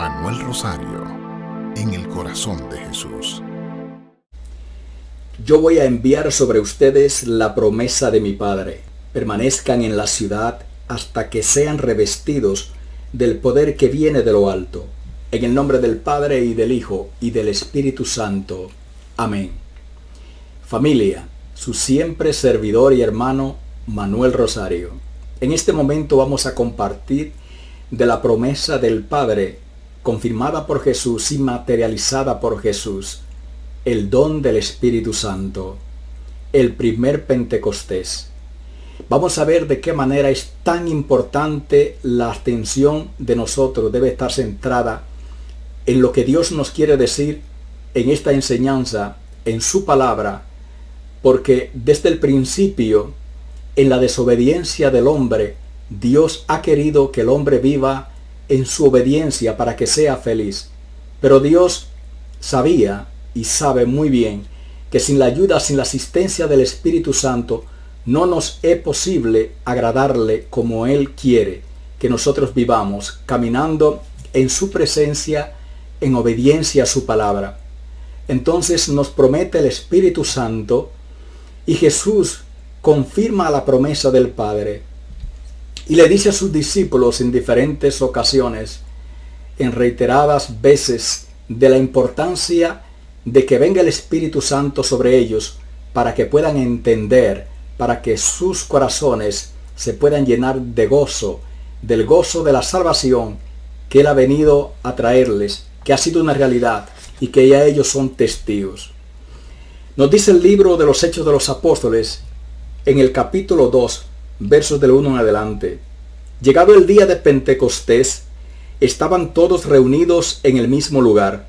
Manuel Rosario, en el corazón de Jesús. Yo voy a enviar sobre ustedes la promesa de mi Padre. Permanezcan en la ciudad hasta que sean revestidos del poder que viene de lo alto. En el nombre del Padre, y del Hijo, y del Espíritu Santo. Amén. Familia, su siempre servidor y hermano, Manuel Rosario. En este momento vamos a compartir de la promesa del Padre, confirmada por Jesús y materializada por Jesús, el don del Espíritu Santo, el primer Pentecostés. Vamos a ver de qué manera es tan importante la atención de nosotros, debe estar centrada en lo que Dios nos quiere decir en esta enseñanza, en su palabra, porque desde el principio, en la desobediencia del hombre, Dios ha querido que el hombre viva en su obediencia para que sea feliz. Pero Dios sabía y sabe muy bien que sin la ayuda, sin la asistencia del Espíritu Santo, no nos es posible agradarle como Él quiere que nosotros vivamos, caminando en su presencia, en obediencia a su palabra. Entonces nos promete el Espíritu Santo y Jesús confirma la promesa del Padre y le dice a sus discípulos en diferentes ocasiones, en reiteradas veces, de la importancia de que venga el Espíritu Santo sobre ellos para que puedan entender, para que sus corazones se puedan llenar de gozo, del gozo de la salvación que Él ha venido a traerles, que ha sido una realidad y que ya ellos son testigos. Nos dice el libro de los Hechos de los Apóstoles, en el capítulo 2, versos del 1 en adelante. Llegado el día de Pentecostés, estaban todos reunidos en el mismo lugar.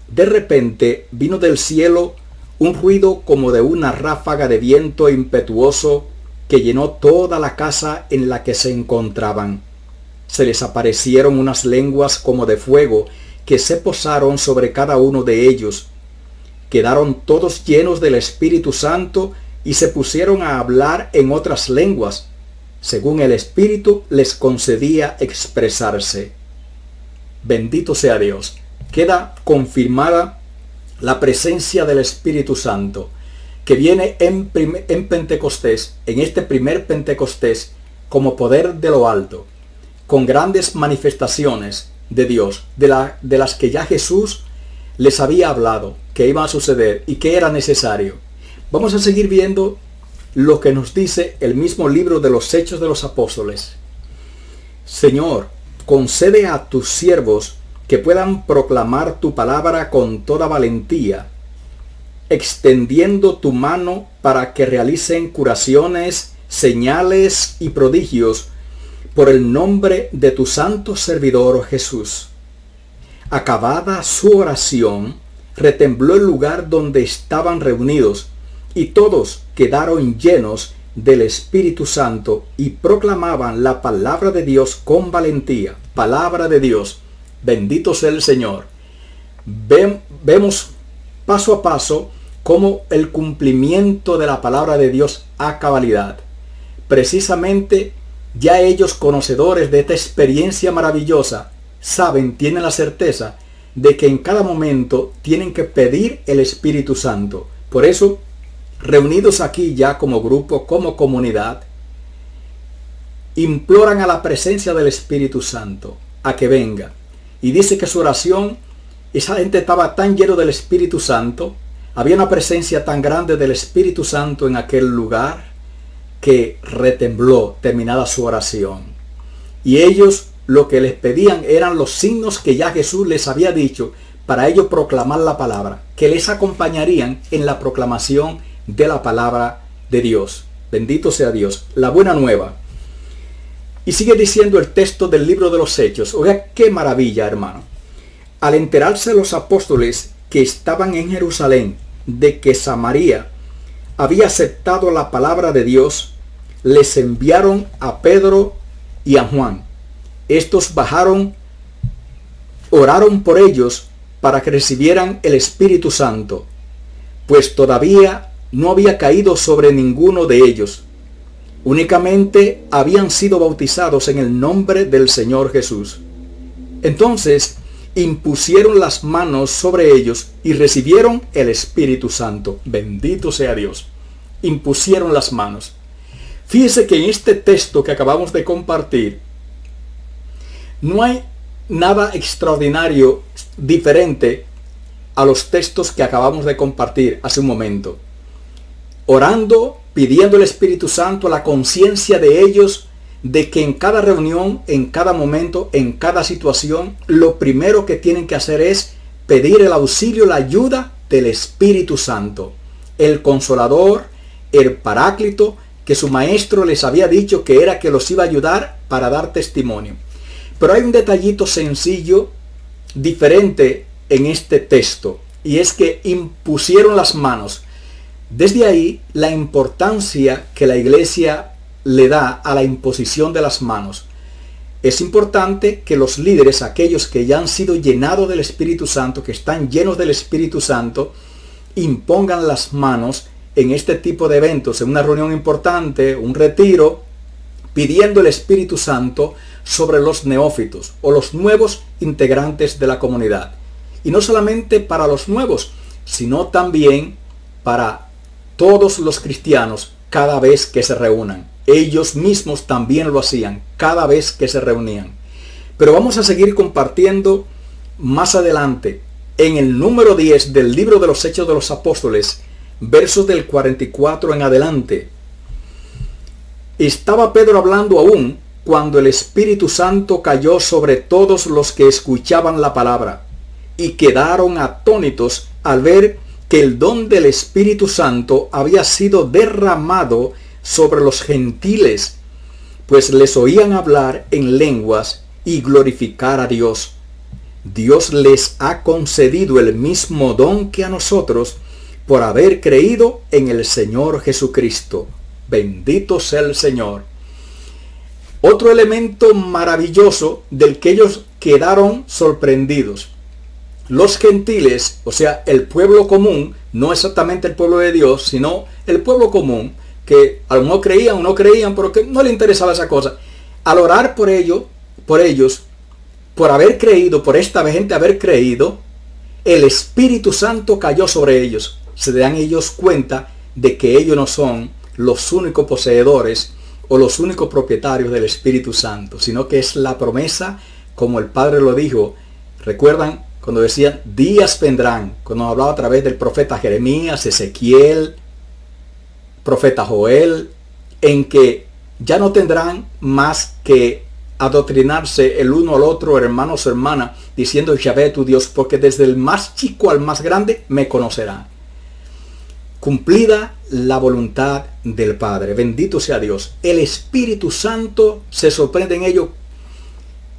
De repente vino del cielo un ruido como de una ráfaga de viento impetuoso que llenó toda la casa en la que se encontraban. Se les aparecieron unas lenguas como de fuego que se posaron sobre cada uno de ellos. Quedaron todos llenos del Espíritu Santo y se pusieron a hablar en otras lenguas, según el Espíritu les concedía expresarse. Bendito sea Dios. Queda confirmada la presencia del Espíritu Santo, que viene en Pentecostés, en este primer Pentecostés, como poder de lo alto, con grandes manifestaciones de Dios, de las que ya Jesús les había hablado, que iban a suceder y que era necesario. Vamos a seguir viendo lo que nos dice el mismo libro de los Hechos de los Apóstoles. Señor, concede a tus siervos que puedan proclamar tu palabra con toda valentía, extendiendo tu mano para que realicen curaciones, señales y prodigios por el nombre de tu santo servidor Jesús. Acabada su oración, retembló el lugar donde estaban reunidos, y todos quedaron llenos del Espíritu Santo y proclamaban la palabra de Dios con valentía. Palabra de Dios. Bendito sea el Señor. Vemos paso a paso cómo el cumplimiento de la palabra de Dios a cabalidad. Precisamente ya ellos, conocedores de esta experiencia maravillosa, saben, tienen la certeza de que en cada momento tienen que pedir el Espíritu Santo. Por eso, reunidos aquí ya como grupo, como comunidad, imploran a la presencia del Espíritu Santo a que venga. Y dice que su oración, esa gente estaba tan lleno del Espíritu Santo, había una presencia tan grande del Espíritu Santo en aquel lugar, que retembló terminada su oración. Y ellos lo que les pedían eran los signos que ya Jesús les había dicho para ellos proclamar la palabra, que les acompañarían en la proclamación de la palabra de Dios. Bendito sea Dios. La buena nueva. Y sigue diciendo el texto del libro de los Hechos. Oiga, qué maravilla, hermano. Al enterarse los apóstoles que estaban en Jerusalén de que Samaria había aceptado la palabra de Dios, les enviaron a Pedro y a Juan. Estos bajaron, oraron por ellos para que recibieran el Espíritu Santo, pues todavía no había caído sobre ninguno de ellos. Únicamente habían sido bautizados en el nombre del Señor Jesús. Entonces, impusieron las manos sobre ellos y recibieron el Espíritu Santo. Bendito sea Dios. Impusieron las manos. Fíjese que en este texto que acabamos de compartir, no hay nada extraordinario diferente a los textos que acabamos de compartir hace un momento. Orando, pidiendo el Espíritu Santo, la conciencia de ellos de que en cada reunión, en cada momento, en cada situación, lo primero que tienen que hacer es pedir el auxilio, la ayuda del Espíritu Santo, el Consolador, el Paráclito, que su maestro les había dicho que era que los iba a ayudar para dar testimonio. Pero hay un detallito sencillo, diferente en este texto, y es que impusieron las manos. Desde ahí, la importancia que la iglesia le da a la imposición de las manos. Es importante que los líderes, aquellos que ya han sido llenados del Espíritu Santo, que están llenos del Espíritu Santo, impongan las manos en este tipo de eventos, en una reunión importante, un retiro, pidiendo el Espíritu Santo sobre los neófitos o los nuevos integrantes de la comunidad. Y no solamente para los nuevos, sino también para todos los cristianos cada vez que se reúnan. Ellos mismos también lo hacían cada vez que se reunían. Pero vamos a seguir compartiendo más adelante en el número 10 del libro de los Hechos de los Apóstoles, versos del 44 en adelante. Estaba Pedro hablando aún cuando el Espíritu Santo cayó sobre todos los que escuchaban la palabra y quedaron atónitos al ver que el don del Espíritu Santo había sido derramado sobre los gentiles, pues les oían hablar en lenguas y glorificar a Dios. Dios les ha concedido el mismo don que a nosotros por haber creído en el Señor Jesucristo. Bendito sea el Señor. Otro elemento maravilloso del que ellos quedaron sorprendidos. Los gentiles, o sea, el pueblo común, no exactamente el pueblo de Dios, sino el pueblo común, que a lo mejor creían o no creían, pero que no le interesaba esa cosa. Al orar por ellos, por haber creído, por esta gente haber creído, el Espíritu Santo cayó sobre ellos. Se dan ellos cuenta de que ellos no son los únicos poseedores o los únicos propietarios del Espíritu Santo, sino que es la promesa, como el Padre lo dijo. ¿Recuerdan cuando decían días vendrán? Cuando hablaba a través del profeta Jeremías, Ezequiel, profeta Joel, en que ya no tendrán más que adoctrinarse el uno al otro, hermanos o hermanas, diciendo Yahvé tu Dios, porque desde el más chico al más grande me conocerán. Cumplida la voluntad del Padre. Bendito sea Dios. El Espíritu Santo, se sorprende en ello,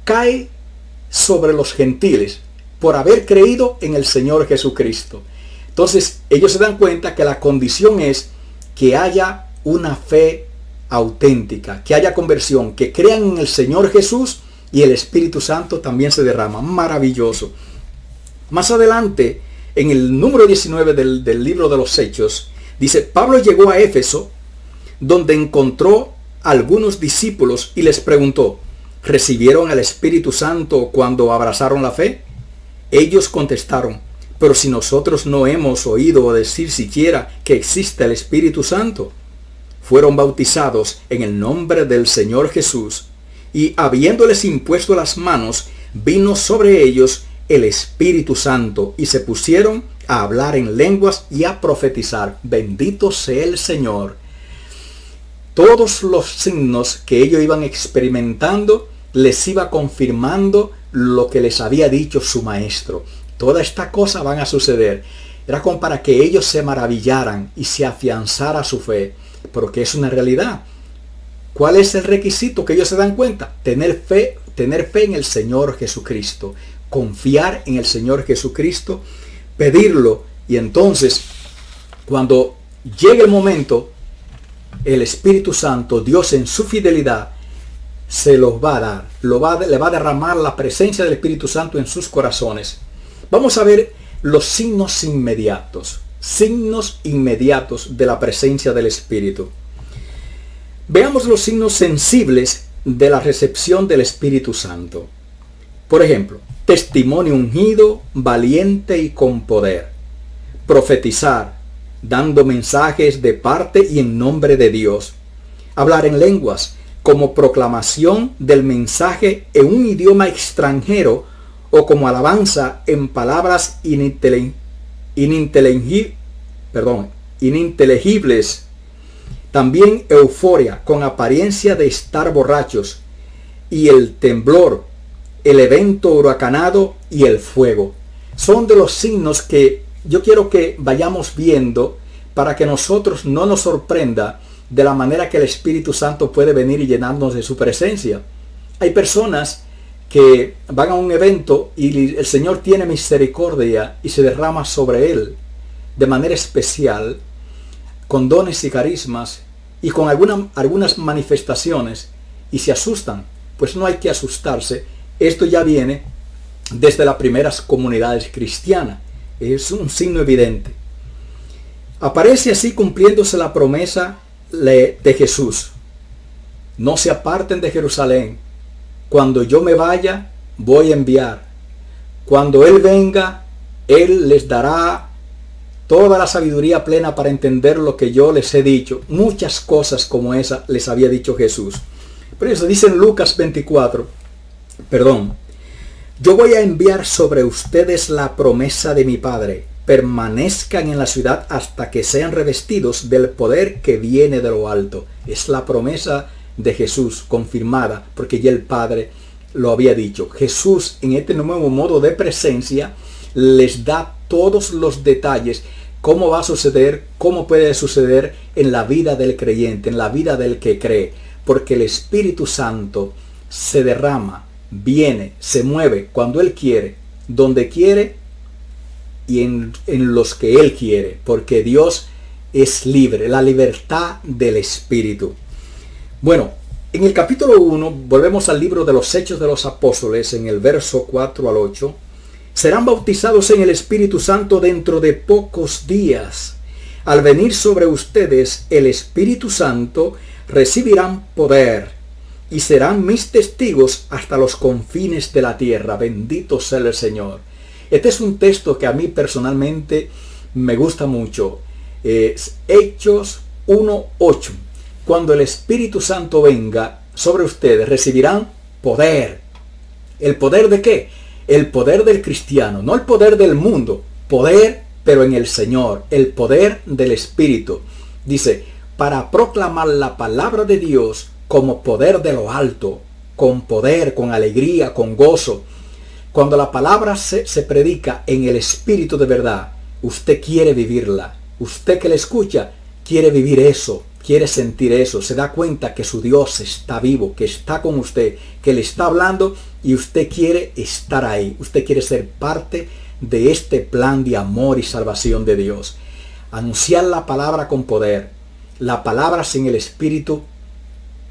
cae sobre los gentiles por haber creído en el Señor Jesucristo. Entonces ellos se dan cuenta que la condición es que haya una fe auténtica, que haya conversión, que crean en el Señor Jesús, y el Espíritu Santo también se derrama. Maravilloso. Más adelante, en el número 19 del libro de los Hechos, dice: Pablo llegó a Éfeso, donde encontró a algunos discípulos y les preguntó: ¿recibieron el Espíritu Santo cuando abrazaron la fe? Ellos contestaron: pero si nosotros no hemos oído decir siquiera que existe el Espíritu Santo. Fueron bautizados en el nombre del Señor Jesús, y habiéndoles impuesto las manos, vino sobre ellos el Espíritu Santo, y se pusieron a hablar en lenguas y a profetizar. Bendito sea el Señor. Todos los signos que ellos iban experimentando les iba confirmando lo que les había dicho su maestro. Toda esta cosa van a suceder. Era como para que ellos se maravillaran y se afianzara su fe, porque es una realidad. ¿Cuál es el requisito que ellos se dan cuenta? Tener fe en el Señor Jesucristo, confiar en el Señor Jesucristo, pedirlo, y entonces cuando llegue el momento, el Espíritu Santo, Dios en su fidelidad, se los va a dar, le va a derramar la presencia del Espíritu Santo en sus corazones. Vamos a ver los signos inmediatos de la presencia del Espíritu. Veamos los signos sensibles de la recepción del Espíritu Santo. Por ejemplo, testimonio ungido, valiente y con poder, profetizar, dando mensajes de parte y en nombre de Dios, hablar en lenguas, como proclamación del mensaje en un idioma extranjero o como alabanza en palabras ininteligibles. También euforia, con apariencia de estar borrachos, y el temblor, el evento huracanado y el fuego. Son de los signos que yo quiero que vayamos viendo para que nosotros no nos sorprenda de la manera que el Espíritu Santo puede venir y llenarnos de su presencia. Hay personas que van a un evento y el Señor tiene misericordia y se derrama sobre él de manera especial, con dones y carismas y con algunas manifestaciones, y se asustan. Pues no hay que asustarse. Esto ya viene desde las primeras comunidades cristianas. Es un signo evidente. Aparece así cumpliéndose la promesa de Jesús. No se aparten de Jerusalén. Cuando yo me vaya, voy a enviar. Cuando Él venga, Él les dará toda la sabiduría plena para entender lo que yo les he dicho. Muchas cosas como esa les había dicho Jesús. Por eso dice en Lucas 24, yo voy a enviar sobre ustedes la promesa de mi Padre. Permanezcan en la ciudad hasta que sean revestidos del poder que viene de lo alto. Es la promesa de Jesús confirmada, porque ya el Padre lo había dicho. Jesús, en este nuevo modo de presencia, les da todos los detalles, cómo va a suceder, cómo puede suceder en la vida del creyente, en la vida del que cree, porque el Espíritu Santo se derrama, viene, se mueve cuando Él quiere, donde quiere y en los que Él quiere, porque Dios es libre, la libertad del Espíritu. Bueno, en el capítulo 1, volvemos al libro de los Hechos de los Apóstoles, en el verso 4 al 8, serán bautizados en el Espíritu Santo dentro de pocos días. Al venir sobre ustedes el Espíritu Santo, recibirán poder y serán mis testigos hasta los confines de la tierra. Bendito sea el Señor. Este es un texto que a mí personalmente me gusta mucho. Hechos 1:8. Cuando el Espíritu Santo venga sobre ustedes, recibirán poder. ¿El poder de qué? El poder del cristiano, no el poder del mundo. Poder, pero en el Señor. El poder del Espíritu. Dice, para proclamar la palabra de Dios como poder de lo alto, con poder, con alegría, con gozo. Cuando la palabra se predica en el Espíritu de verdad, usted quiere vivirla. Usted que la escucha quiere vivir eso, quiere sentir eso. Se da cuenta que su Dios está vivo, que está con usted, que le está hablando y usted quiere estar ahí. Usted quiere ser parte de este plan de amor y salvación de Dios. Anunciar la palabra con poder. La palabra sin el Espíritu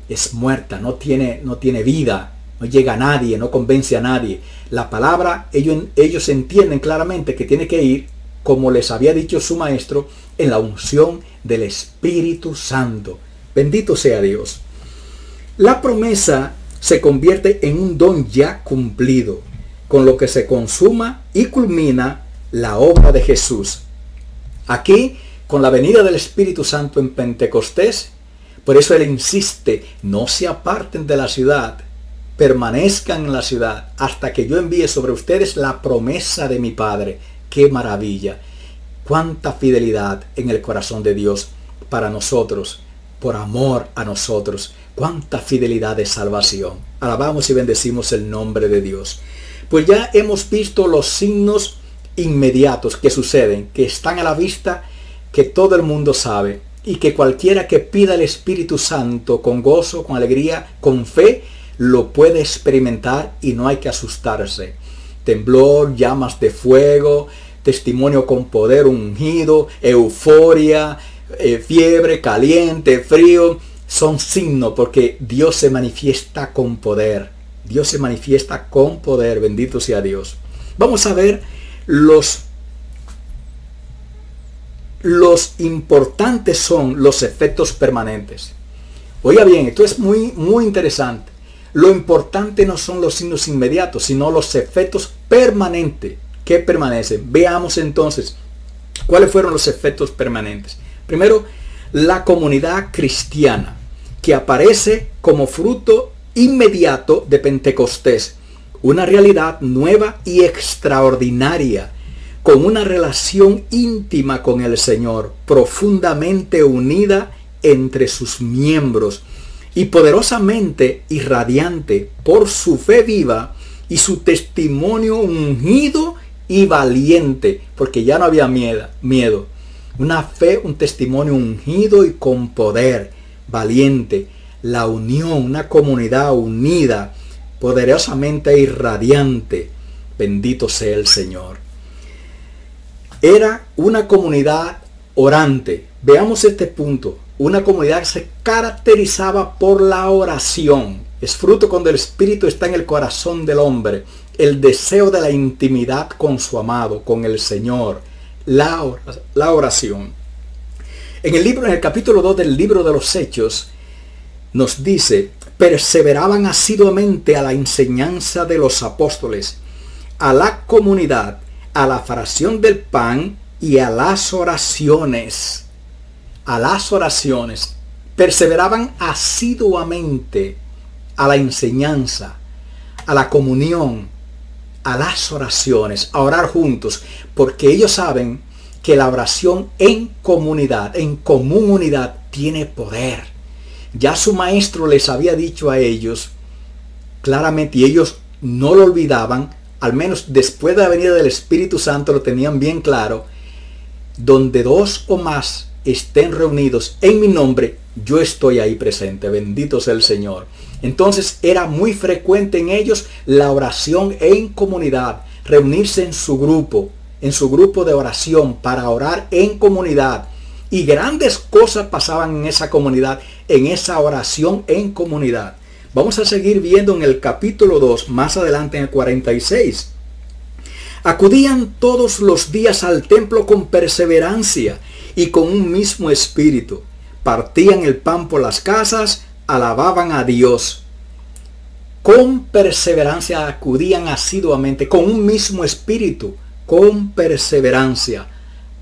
es muerta, no tiene vida. No llega a nadie, no convence a nadie. La palabra, ellos entienden claramente que tiene que ir, como les había dicho su maestro, en la unción del Espíritu Santo. Bendito sea Dios. La promesa se convierte en un don ya cumplido, con lo que se consuma y culmina la obra de Jesús. Aquí, con la venida del Espíritu Santo en Pentecostés, por eso Él insiste, no se aparten de la ciudad, permanezcan en la ciudad hasta que yo envíe sobre ustedes la promesa de mi Padre. ¡Qué maravilla! ¡Cuánta fidelidad en el corazón de Dios para nosotros, por amor a nosotros! ¡Cuánta fidelidad de salvación! Alabamos y bendecimos el nombre de Dios. Pues ya hemos visto los signos inmediatos que suceden, que están a la vista, que todo el mundo sabe, y que cualquiera que pida el Espíritu Santo con gozo, con alegría, con fe, lo puede experimentar y no hay que asustarse. Temblor, llamas de fuego, testimonio con poder ungido, euforia, fiebre, caliente, frío, son signos porque Dios se manifiesta con poder. Dios se manifiesta con poder, bendito sea Dios. Vamos a ver los importantes son los efectos permanentes. Oiga bien, esto es muy interesante. Lo importante no son los signos inmediatos, sino los efectos permanentes que permanecen. Veamos entonces cuáles fueron los efectos permanentes. Primero, la comunidad cristiana, que aparece como fruto inmediato de Pentecostés. Una realidad nueva y extraordinaria, con una relación íntima con el Señor, profundamente unida entre sus miembros y poderosamente irradiante por su fe viva y su testimonio ungido y valiente, porque ya no había miedo. Una fe, un testimonio ungido y con poder, valiente. La unión, una comunidad unida, poderosamente irradiante. Bendito sea el Señor. Era una comunidad orante. Veamos este punto. Una comunidad que se caracterizaba por la oración. Es fruto cuando el Espíritu está en el corazón del hombre. El deseo de la intimidad con su amado, con el Señor. La oración. En el capítulo 2 del libro de los Hechos, nos dice: perseveraban asiduamente a la enseñanza de los apóstoles, a la comunidad, a la fracción del pan y a las oraciones. A las oraciones. Perseveraban asiduamente a la enseñanza, a la comunión, a las oraciones, a orar juntos, porque ellos saben que la oración en comunidad, en común unidad, tiene poder. Ya su maestro les había dicho a ellos claramente, y ellos no lo olvidaban, al menos después de la venida del Espíritu Santo lo tenían bien claro: donde dos o más estén reunidos en mi nombre, yo estoy ahí presente. Bendito sea el Señor. Entonces era muy frecuente en ellos la oración en comunidad, reunirse en su grupo de oración para orar en comunidad. Y grandes cosas pasaban en esa comunidad, en esa oración en comunidad. Vamos a seguir viendo en el capítulo 2, más adelante en el 46. Acudían todos los días al templo con perseverancia y con un mismo espíritu. Partían el pan por las casas, alababan a Dios. Con perseverancia acudían asiduamente, con un mismo espíritu, con perseverancia.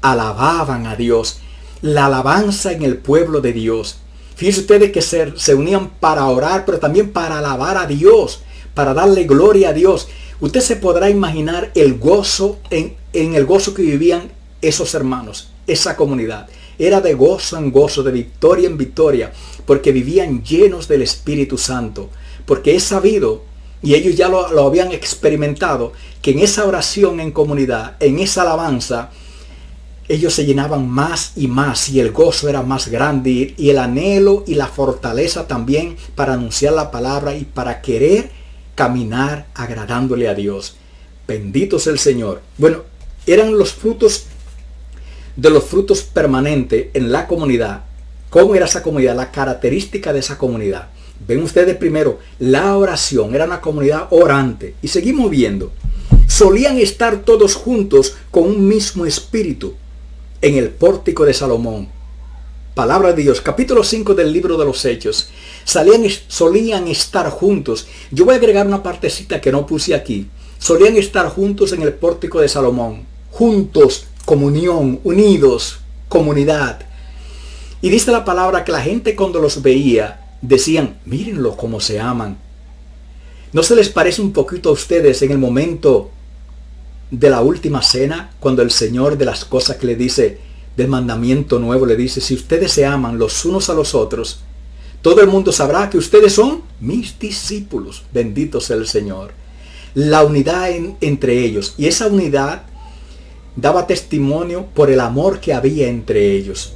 Alababan a Dios. La alabanza en el pueblo de Dios. Fíjense ustedes que se unían para orar, pero también para alabar a Dios, para darle gloria a Dios. Usted se podrá imaginar el gozo en el gozo que vivían esos hermanos, esa comunidad. Era de gozo en gozo, de victoria en victoria, porque vivían llenos del Espíritu Santo. Porque es sabido, y ellos ya lo habían experimentado, que en esa oración en comunidad, en esa alabanza, ellos se llenaban más y más, y el gozo era más grande, y el anhelo y la fortaleza también para anunciar la palabra y para querer caminar agradándole a Dios. Bendito sea el Señor. Bueno, eran los frutos de los frutos permanentes en la comunidad. ¿Cómo era esa comunidad? La característica de esa comunidad. Ven ustedes primero, la oración. Era una comunidad orante. Y seguimos viendo. Solían estar todos juntos con un mismo espíritu en el pórtico de Salomón. Palabra de Dios, capítulo 5 del libro de los Hechos. Solían estar juntos. Yo voy a agregar una partecita que no puse aquí. Solían estar juntos en el pórtico de Salomón. Juntos, comunión, unidos, comunidad. Y dice la palabra que la gente cuando los veía decían: mírenlo cómo se aman. ¿No se les parece un poquito a ustedes en el momento de la última cena, cuando el Señor, de las cosas que le dice, del mandamiento nuevo, le dice: si ustedes se aman los unos a los otros, todo el mundo sabrá que ustedes son mis discípulos? Bendito sea el Señor. La unidad entre ellos. Y esa unidad daba testimonio por el amor que había entre ellos.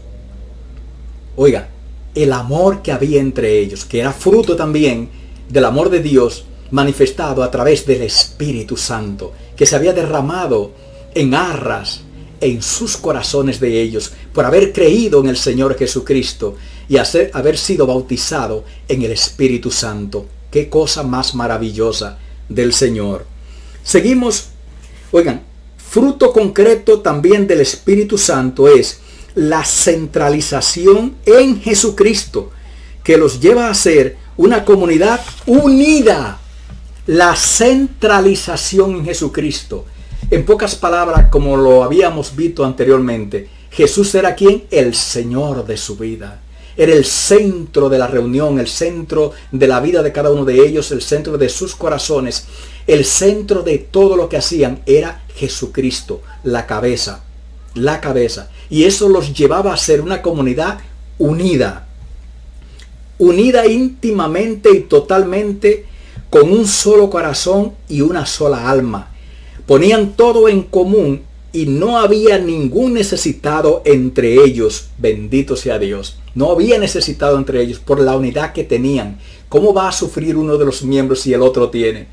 Oiga, el amor que había entre ellos, que era fruto también del amor de Dios manifestado a través del Espíritu Santo, que se había derramado en arras en sus corazones de ellos por haber creído en el Señor Jesucristo y haber sido bautizado en el Espíritu Santo. Qué cosa más maravillosa del Señor. Seguimos. Oigan, fruto concreto también del Espíritu Santo es la centralización en Jesucristo, que los lleva a ser una comunidad unida. La centralización en Jesucristo. En pocas palabras, como lo habíamos visto anteriormente, Jesús era ¿quién? El Señor de su vida. Era el centro de la reunión, el centro de la vida de cada uno de ellos, el centro de sus corazones, el centro de todo lo que hacían era Jesucristo, la cabeza. La cabeza. Y eso los llevaba a ser una comunidad unida. Unida íntimamente y totalmente, con un solo corazón y una sola alma. Ponían todo en común y no había ningún necesitado entre ellos. Bendito sea Dios. No había necesitado entre ellos por la unidad que tenían. ¿Cómo va a sufrir uno de los miembros si el otro tiene?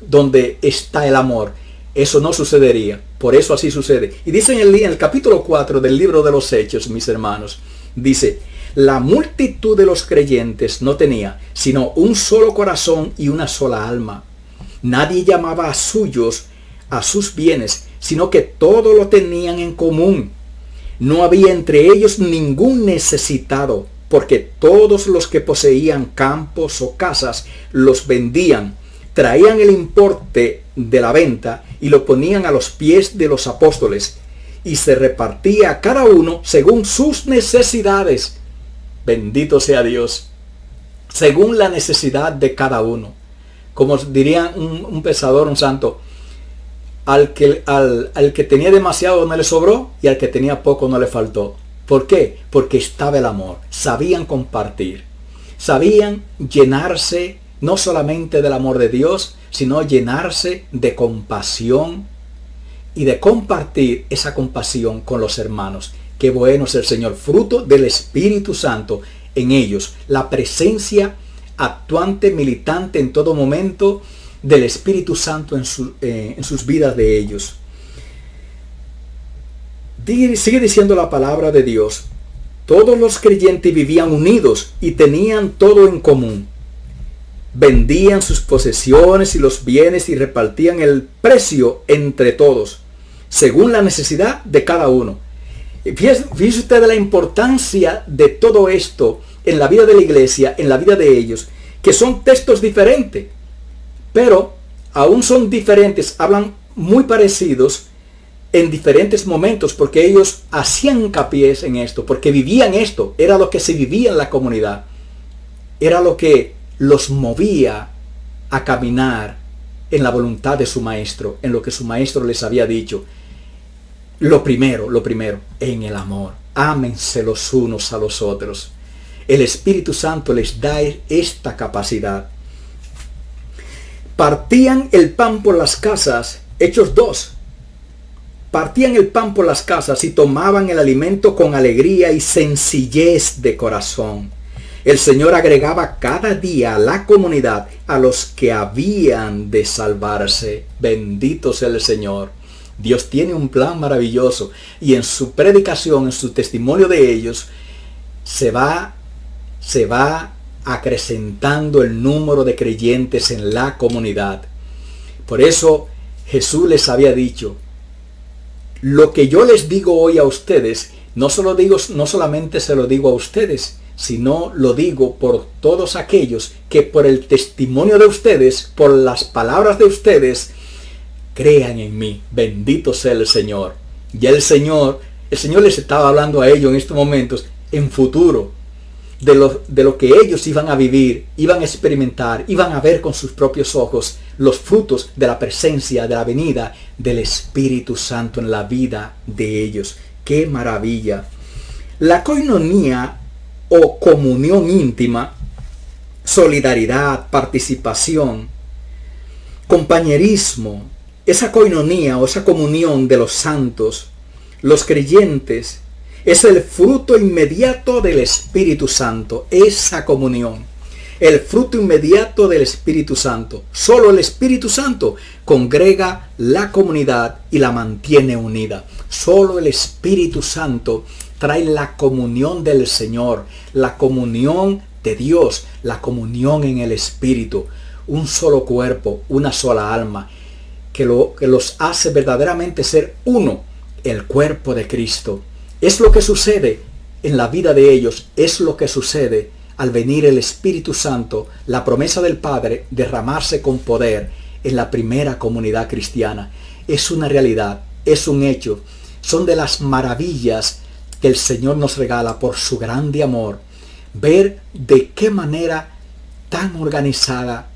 ¿Dónde está el amor? Eso no sucedería. Por eso así sucede. Y dice en el capítulo 4 del libro de los Hechos, mis hermanos, dice: la multitud de los creyentes no tenía sino un solo corazón y una sola alma. Nadie llamaba a suyos a sus bienes, sino que todo lo tenían en común. No había entre ellos ningún necesitado, porque todos los que poseían campos o casas los vendían, traían el importe de la venta y lo ponían a los pies de los apóstoles, y se repartía a cada uno según sus necesidades. Bendito sea Dios. Según la necesidad de cada uno. Como diría un pensador, un santo, al que tenía demasiado no le sobró, y al que tenía poco no le faltó. ¿Por qué? Porque estaba el amor. Sabían compartir. Sabían llenarse no solamente del amor de Dios, sino llenarse de compasión y de compartir esa compasión con los hermanos. Qué bueno es el Señor, fruto del Espíritu Santo en ellos. La presencia actuante, militante en todo momento del Espíritu Santo en sus vidas de ellos. Sigue diciendo la palabra de Dios: todos los creyentes vivían unidos y tenían todo en común. Vendían sus posesiones y los bienes y repartían el precio entre todos, según la necesidad de cada uno. Fíjese usted de la importancia de todo esto en la vida de la iglesia, en la vida de ellos, que son textos diferentes, pero aún son diferentes, hablan muy parecidos en diferentes momentos, porque ellos hacían hincapié en esto, porque vivían esto, era lo que se vivía en la comunidad, era lo que los movía a caminar en la voluntad de su maestro, en lo que su maestro les había dicho. Lo primero, en el amor. Ámense los unos a los otros. El Espíritu Santo les da esta capacidad. Partían el pan por las casas, Hechos 2. Partían el pan por las casas y tomaban el alimento con alegría y sencillez de corazón. El Señor agregaba cada día a la comunidad a los que habían de salvarse. Bendito sea el Señor. Dios tiene un plan maravilloso, y en su predicación, en su testimonio de ellos, se va acrecentando el número de creyentes en la comunidad. Por eso Jesús les había dicho: lo que yo les digo hoy a ustedes, no solamente se lo digo a ustedes, sino lo digo por todos aquellos que por el testimonio de ustedes, por las palabras de ustedes, crean en mí. Bendito sea el Señor. Ya el Señor les estaba hablando a ellos en estos momentos, en futuro, de lo que ellos iban a vivir, iban a experimentar, iban a ver con sus propios ojos los frutos de la presencia, de la venida del Espíritu Santo en la vida de ellos. ¡Qué maravilla! La coinonía o comunión íntima, solidaridad, participación, compañerismo, esa coinonía o esa comunión de los santos, los creyentes, es el fruto inmediato del Espíritu Santo. Esa comunión, el fruto inmediato del Espíritu Santo. Solo el Espíritu Santo congrega la comunidad y la mantiene unida. Solo el Espíritu Santo trae la comunión del Señor, la comunión de Dios, la comunión en el Espíritu. Un solo cuerpo, una sola alma, que los hace verdaderamente ser uno, el cuerpo de Cristo. Es lo que sucede en la vida de ellos, es lo que sucede al venir el Espíritu Santo, la promesa del Padre derramarse con poder en la primera comunidad cristiana. Es una realidad, es un hecho, son de las maravillas que el Señor nos regala por su grande amor. Ver de qué manera tan organizada,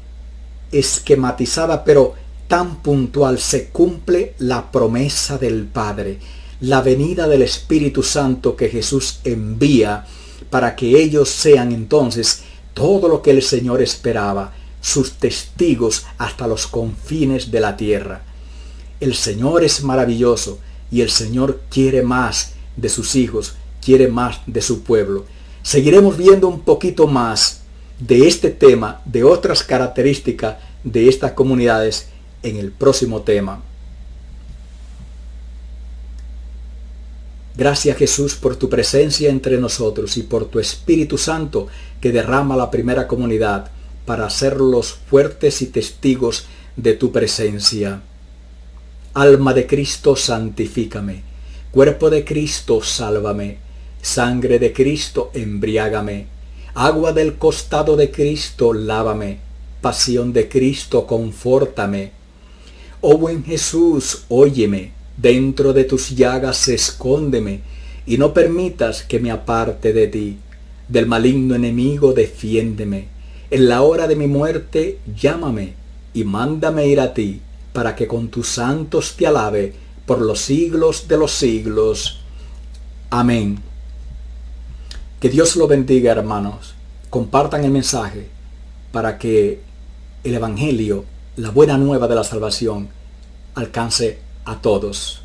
esquematizada, pero tan puntual se cumple la promesa del Padre, la venida del Espíritu Santo que Jesús envía para que ellos sean entonces todo lo que el Señor esperaba, sus testigos hasta los confines de la tierra. El Señor es maravilloso y el Señor quiere más de sus hijos, quiere más de su pueblo. Seguiremos viendo un poquito más de este tema, de otras características de estas comunidades en el próximo tema. Gracias, Jesús, por tu presencia entre nosotros y por tu Espíritu Santo que derrama la primera comunidad para hacerlos fuertes y testigos de tu presencia. Alma de Cristo, santifícame. Cuerpo de Cristo, sálvame. Sangre de Cristo, embriágame. Agua del costado de Cristo, lávame. Pasión de Cristo, confórtame. Oh buen Jesús, óyeme. Dentro de tus llagas escóndeme, y no permitas que me aparte de ti. Del maligno enemigo defiéndeme. En la hora de mi muerte llámame, y mándame ir a ti, para que con tus santos te alabe por los siglos de los siglos. Amén. Que Dios lo bendiga, hermanos. Compartan el mensaje para que el Evangelio, la buena nueva de la salvación, alcance a todos.